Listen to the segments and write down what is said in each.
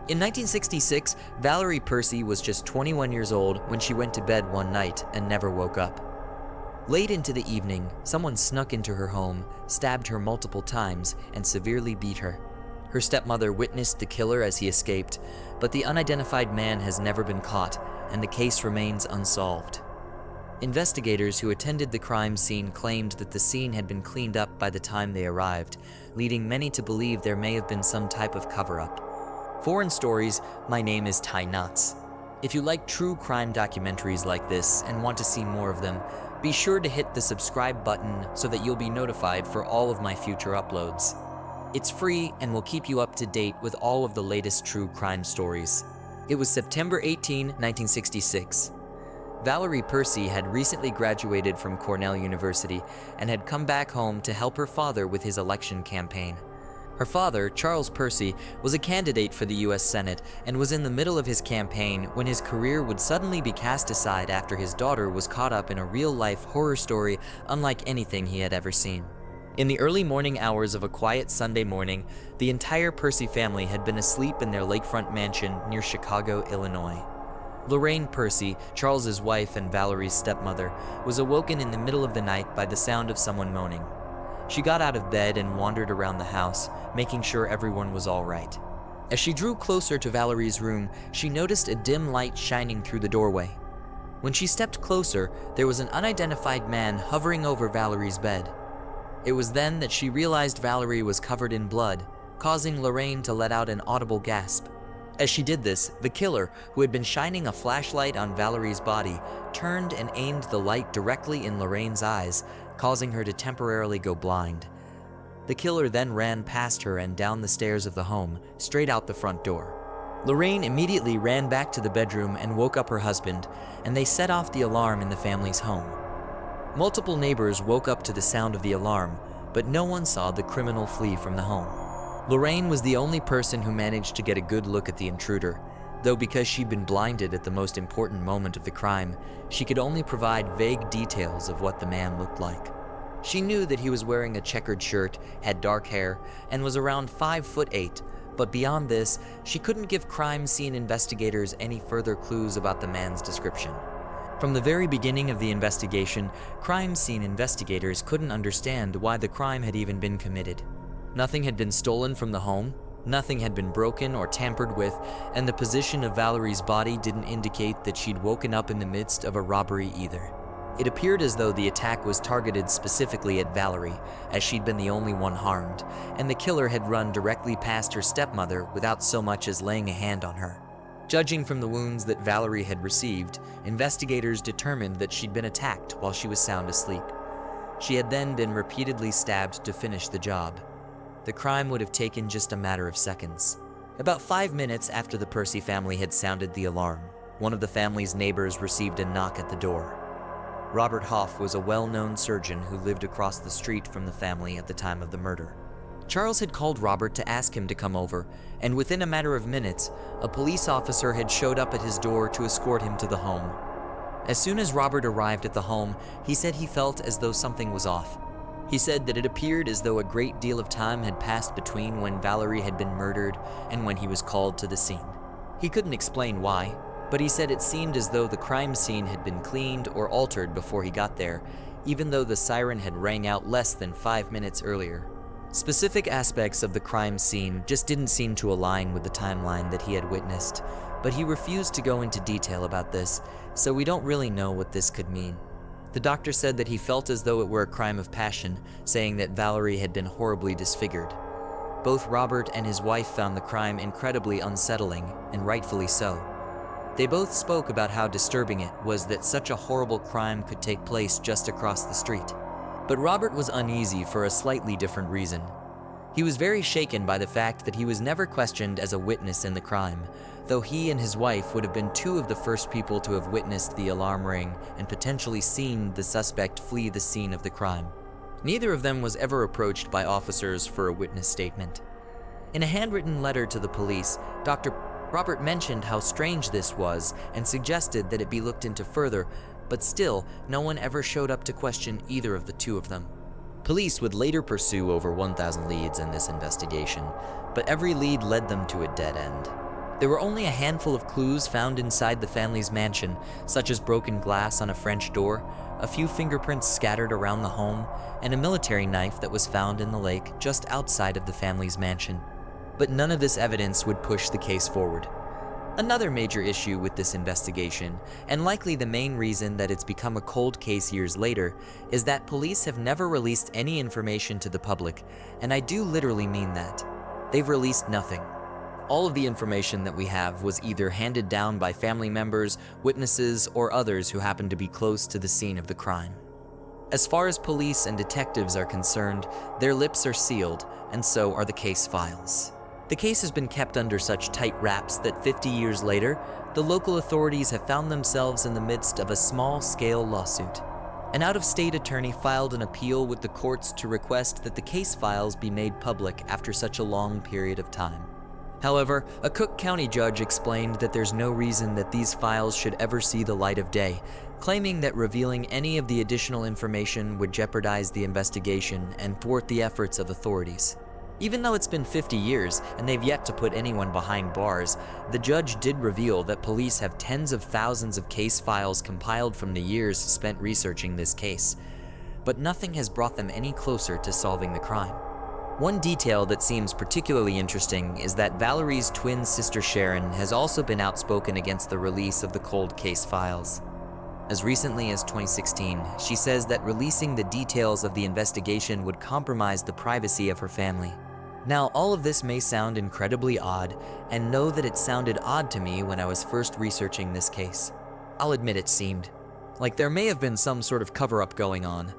In 1966, Valerie Percy was just 21 years old when she went to bed one night and never woke up. Late into the evening, someone snuck into her home, stabbed her multiple times, and severely beat her. Her stepmother witnessed the killer as he escaped, but the unidentified man has never been caught, and the case remains unsolved. Investigators who attended the crime scene claimed that the scene had been cleaned up by the time they arrived, leading many to believe there may have been some type of cover-up. For In Stories, my name is Ty Knotts. If you like true crime documentaries like this and want to see more of them, be sure to hit the subscribe button so that you'll be notified for all of my future uploads. It's free and will keep you up to date with all of the latest true crime stories. It was September 18, 1966. Valerie Percy had recently graduated from Cornell University and had come back home to help her father with his election campaign. Her father, Charles Percy, was a candidate for the US Senate and was in the middle of his campaign when his career would suddenly be cast aside after his daughter was caught up in a real-life horror story unlike anything he had ever seen. In the early morning hours of a quiet Sunday morning, the entire Percy family had been asleep in their lakefront mansion near Chicago, Illinois. Lorraine Percy, Charles's wife and Valerie's stepmother, was awoken in the middle of the night by the sound of someone moaning. She got out of bed and wandered around the house, making sure everyone was all right. As she drew closer to Valerie's room, she noticed a dim light shining through the doorway. When she stepped closer, there was an unidentified man hovering over Valerie's bed. It was then that she realized Valerie was covered in blood, causing Lorraine to let out an audible gasp. As she did this, the killer, who had been shining a flashlight on Valerie's body, turned and aimed the light directly in Lorraine's eyes, causing her to temporarily go blind. The killer then ran past her and down the stairs of the home, straight out the front door. Lorraine immediately ran back to the bedroom and woke up her husband, and they set off the alarm in the family's home. Multiple neighbors woke up to the sound of the alarm, but no one saw the criminal flee from the home. Lorraine was the only person who managed to get a good look at the intruder, though because she'd been blinded at the most important moment of the crime, she could only provide vague details of what the man looked like. She knew that he was wearing a checkered shirt, had dark hair, and was around 5'8", but beyond this, she couldn't give crime scene investigators any further clues about the man's description. From the very beginning of the investigation, crime scene investigators couldn't understand why the crime had even been committed. Nothing had been stolen from the home, nothing had been broken or tampered with, and the position of Valerie's body didn't indicate that she'd woken up in the midst of a robbery either. It appeared as though the attack was targeted specifically at Valerie, as she'd been the only one harmed, and the killer had run directly past her stepmother without so much as laying a hand on her. Judging from the wounds that Valerie had received, investigators determined that she'd been attacked while she was sound asleep. She had then been repeatedly stabbed to finish the job. The crime would have taken just a matter of seconds. About 5 minutes after the Percy family had sounded the alarm, one of the family's neighbors received a knock at the door. Robert Hoff was a well-known surgeon who lived across the street from the family at the time of the murder. Charles had called Robert to ask him to come over, and within a matter of minutes, a police officer had showed up at his door to escort him to the home. As soon as Robert arrived at the home, he said he felt as though something was off. He said that it appeared as though a great deal of time had passed between when Valerie had been murdered and when he was called to the scene. He couldn't explain why, but he said it seemed as though the crime scene had been cleaned or altered before he got there, even though the siren had rang out less than 5 minutes earlier. Specific aspects of the crime scene just didn't seem to align with the timeline that he had witnessed, but he refused to go into detail about this, so we don't really know what this could mean. The doctor said that he felt as though it were a crime of passion, saying that Valerie had been horribly disfigured. Both Robert and his wife found the crime incredibly unsettling, and rightfully so. They both spoke about how disturbing it was that such a horrible crime could take place just across the street. But Robert was uneasy for a slightly different reason. He was very shaken by the fact that he was never questioned as a witness in the crime, though he and his wife would have been two of the first people to have witnessed the alarm ring and potentially seen the suspect flee the scene of the crime. Neither of them was ever approached by officers for a witness statement. In a handwritten letter to the police, Dr. Robert mentioned how strange this was and suggested that it be looked into further, but still, no one ever showed up to question either of the two of them. Police would later pursue over 1,000 leads in this investigation, but every lead led them to a dead end. There were only a handful of clues found inside the family's mansion, such as broken glass on a French door, a few fingerprints scattered around the home, and a military knife that was found in the lake just outside of the family's mansion. But none of this evidence would push the case forward. Another major issue with this investigation, and likely the main reason that it's become a cold case years later, is that police have never released any information to the public, and I do literally mean that. They've released nothing. All of the information that we have was either handed down by family members, witnesses, or others who happened to be close to the scene of the crime. As far as police and detectives are concerned, their lips are sealed, and so are the case files. The case has been kept under such tight wraps that 50 years later, the local authorities have found themselves in the midst of a small-scale lawsuit. An out-of-state attorney filed an appeal with the courts to request that the case files be made public after such a long period of time. However, a Cook County judge explained that there's no reason that these files should ever see the light of day, claiming that revealing any of the additional information would jeopardize the investigation and thwart the efforts of authorities. Even though it's been 50 years and they've yet to put anyone behind bars, the judge did reveal that police have tens of thousands of case files compiled from the years spent researching this case, but nothing has brought them any closer to solving the crime. One detail that seems particularly interesting is that Valerie's twin sister Sharon has also been outspoken against the release of the cold case files. As recently as 2016, she says that releasing the details of the investigation would compromise the privacy of her family. Now, all of this may sound incredibly odd, and know that it sounded odd to me when I was first researching this case. I'll admit it seemed like there may have been some sort of cover-up going on.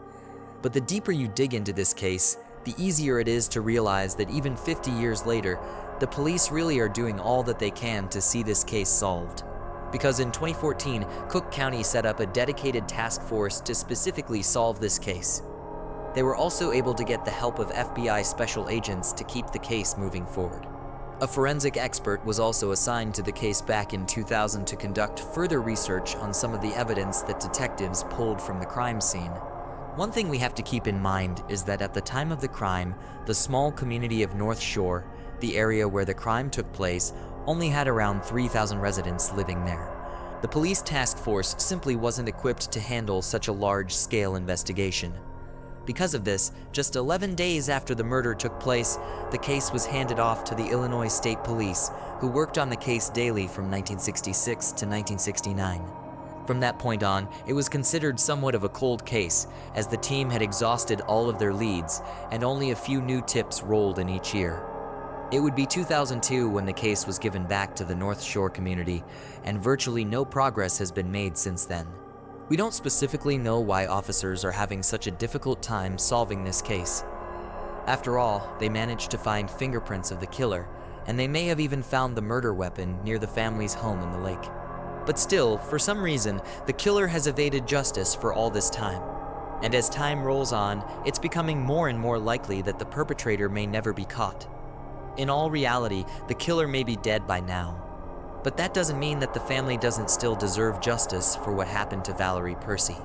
But the deeper you dig into this case, the easier it is to realize that even 50 years later, the police really are doing all that they can to see this case solved. Because in 2014, Cook County set up a dedicated task force to specifically solve this case. They were also able to get the help of FBI special agents to keep the case moving forward. A forensic expert was also assigned to the case back in 2000 to conduct further research on some of the evidence that detectives pulled from the crime scene. One thing we have to keep in mind is that at the time of the crime, the small community of North Shore, the area where the crime took place, only had around 3,000 residents living there. The police task force simply wasn't equipped to handle such a large-scale investigation. Because of this, just 11 days after the murder took place, the case was handed off to the Illinois State Police, who worked on the case daily from 1966 to 1969. From that point on, it was considered somewhat of a cold case, as the team had exhausted all of their leads, and only a few new tips rolled in each year. It would be 2002 when the case was given back to the North Shore community, and virtually no progress has been made since then. We don't specifically know why officers are having such a difficult time solving this case. After all, they managed to find fingerprints of the killer, and they may have even found the murder weapon near the family's home in the lake. But still, for some reason, the killer has evaded justice for all this time. And as time rolls on, it's becoming more and more likely that the perpetrator may never be caught. In all reality, the killer may be dead by now. But that doesn't mean that the family doesn't still deserve justice for what happened to Valerie Percy.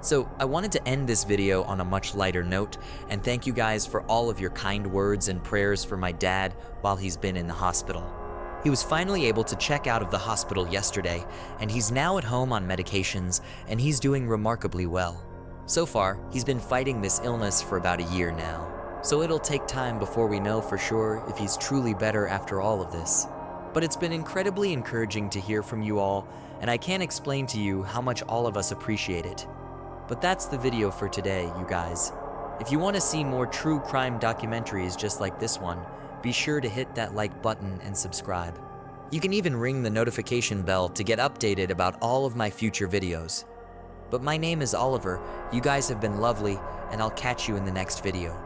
So I wanted to end this video on a much lighter note, and thank you guys for all of your kind words and prayers for my dad while he's been in the hospital. He was finally able to check out of the hospital yesterday, and he's now at home on medications, and he's doing remarkably well. So far, he's been fighting this illness for about a year now, so it'll take time before we know for sure if he's truly better after all of this. But it's been incredibly encouraging to hear from you all, and I can't explain to you how much all of us appreciate it. But that's the video for today, you guys. If you want to see more true crime documentaries just like this one, be sure to hit that like button and subscribe. You can even ring the notification bell to get updated about all of my future videos. But my name is Oliver, you guys have been lovely, and I'll catch you in the next video.